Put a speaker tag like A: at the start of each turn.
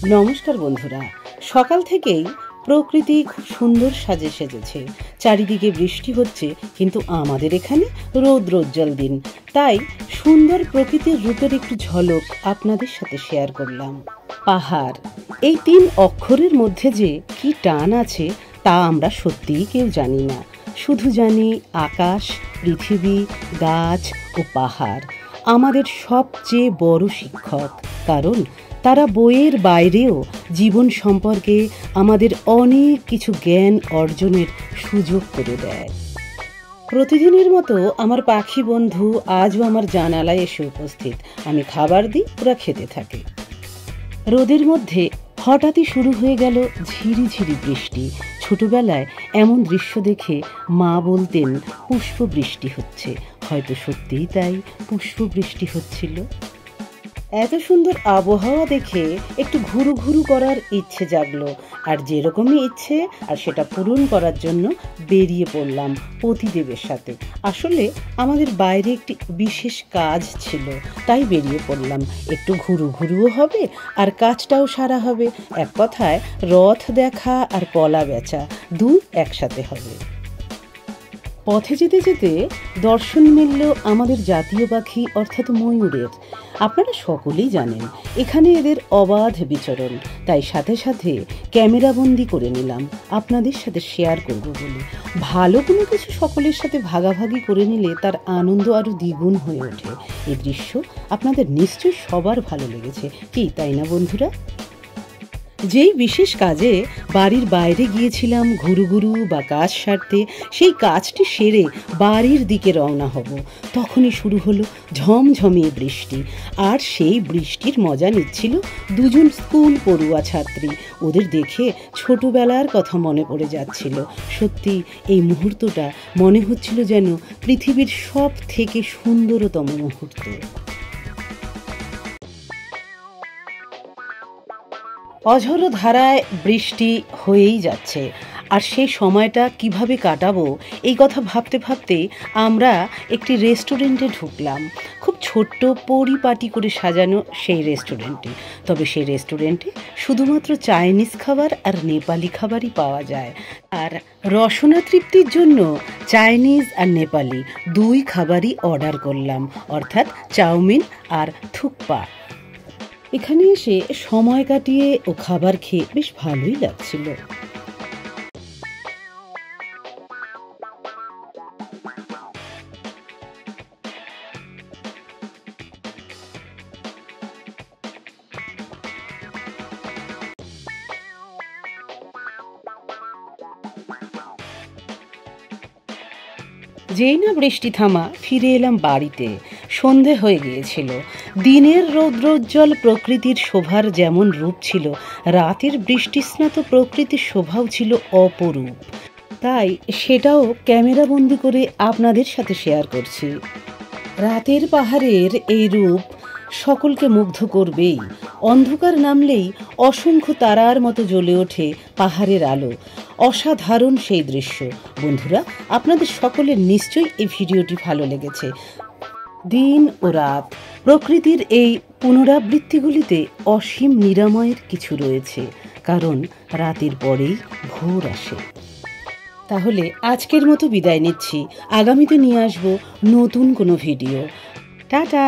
A: নমস্কার বন্ধুরা, সকাল থেকেই প্রকৃতি খুব সুন্দর সাজে সেজেছে। চারিদিকে বৃষ্টি হচ্ছে, কিন্তু আমাদের এখানে রৌদ্রোজ্জ্বল দিন। তাই সুন্দর প্রকৃতির রূপের একটু ঝলক আপনাদের সাথে শেয়ার করলাম। পাহাড়, এই ৩ অক্ষরের মধ্যে যে কি টান আছে তা আমরা সত্যিই কেউ জানি না। শুধু জানি আকাশ, পৃথিবী, গাছ ও পাহাড় আমাদের সবচেয়ে বড় শিক্ষক। কারণ তারা বইয়ের বাইরেও জীবন সম্পর্কে আমাদের অনেক কিছু জ্ঞান অর্জনের সুযোগ করে দেয়। প্রতিদিনের মতো আমার পাখি বন্ধু আজও আমার জানালায় এসে উপস্থিত। আমি খাবার দিই, ওরা খেতে থাকে। রোদের মধ্যে হঠাৎই শুরু হয়ে গেল ঝিরিঝিরি বৃষ্টি। ছোটবেলায় এমন দৃশ্য দেখে মা বলতেন পুষ্প বৃষ্টি হচ্ছে। হয়তো সত্যিই তাই, পুষ্প বৃষ্টি হচ্ছিল। এত সুন্দর আবহাওয়া দেখে একটু ঘুরু ঘুরু করার ইচ্ছে জাগলো। আর যেরকমই ইচ্ছে, আর সেটা পূরণ করার জন্য বেরিয়ে পড়লাম পতিদেবের সাথে। আসলে আমাদের বাইরে একটি বিশেষ কাজ ছিল, তাই বেরিয়ে পড়লাম। একটু ঘুরু ঘুরুও হবে আর কাজটাও সারা হবে। এক কথায় রথ দেখা আর কলা বেচা দুই একসাথে হবে। পথে যেতে যেতে দর্শন মিলল আমাদের জাতীয় পাখি অর্থাৎ ময়ূরের। আপনারা সকলেই জানেন এখানে এদের অবাধ বিচরণ, তাই সাথে সাথে ক্যামেরাবন্দি করে নিলাম আপনাদের সাথে শেয়ার করব বলে। ভালো কোনো কিছু সকলের সাথে ভাগাভাগি করে নিলে তার আনন্দ আরও দ্বিগুণ হয়ে ওঠে। এই দৃশ্য আপনাদের নিশ্চয়ই সবার ভালো লেগেছে, কি তাই না বন্ধুরা? যেই বিশেষ কাজে বাড়ির বাইরে গিয়েছিলাম ঘুরু ঘুরু বা কাজ সারতে, সেই কাজটি সেরে বাড়ির দিকে রওনা হব, তখনই শুরু হলো ঝমঝমিয়ে বৃষ্টি। আর সেই বৃষ্টির মজা নিচ্ছিল দুজন স্কুল পড়ুয়া ছাত্রী। ওদের দেখে ছোটবেলার কথা মনে পড়ে যাচ্ছিল। সত্যি এই মুহূর্তটা মনে হচ্ছিল যেন পৃথিবীর সব থেকে সুন্দরতম মুহূর্ত। অঝোর ধারায় বৃষ্টি হয়েই যাচ্ছে, আর সেই সময়টা কিভাবে কাটাবো এই কথা ভাবতে ভাবতে আমরা একটি রেস্টুরেন্টে ঢুকলাম। খুব ছোট্ট পরিপাটি করে সাজানো সেই রেস্টুরেন্টে। তবে সেই রেস্টুরেন্টে শুধুমাত্র চাইনিজ খাবার আর নেপালি খাবারই পাওয়া যায়। আর রসনা তৃপ্তির জন্য চাইনিজ আর নেপালি দুই খাবারই অর্ডার করলাম, অর্থাৎ চাউমিন আর থুকপা। এখানে এসে সময় কাটিয়ে ও খাবার খেয়ে বেশ ভালোই লাগছিল। যেই না বৃষ্টি থামা, ফিরে এলাম বাড়িতে। সন্ধে হয়ে গিয়েছিল। দিনের রৌদ্রোজ্জ্বল প্রকৃতির শোভার যেমন রূপ ছিল, রাতের বৃষ্টিস্নাত প্রকৃতির শোভাও ছিল অপরূপ। তাই সেটাও ক্যামেরাবন্দি করে আপনাদের সাথে শেয়ার করছি। রাতের পাহাড়ের এই রূপ সকলকে মুগ্ধ করবেই। অন্ধকার নামলেই অসংখ্য তারার মতো জ্বলে ওঠে পাহাড়ের আলো। অসাধারণ সেই দৃশ্য। বন্ধুরা, আপনাদের সকলের নিশ্চয়ই এই ভিডিওটি ভালো লেগেছে। দিন ও রাত, প্রকৃতির এই পুনরাবৃত্তিগুলিতে অসীম নিরাময়ের কিছু রয়েছে, কারণ রাতের পরেই ভোর আসে। তাহলে আজকের মতো বিদায় নিচ্ছি। আগামীতে নিয়ে আসবো নতুন কোনো ভিডিও। টাটা।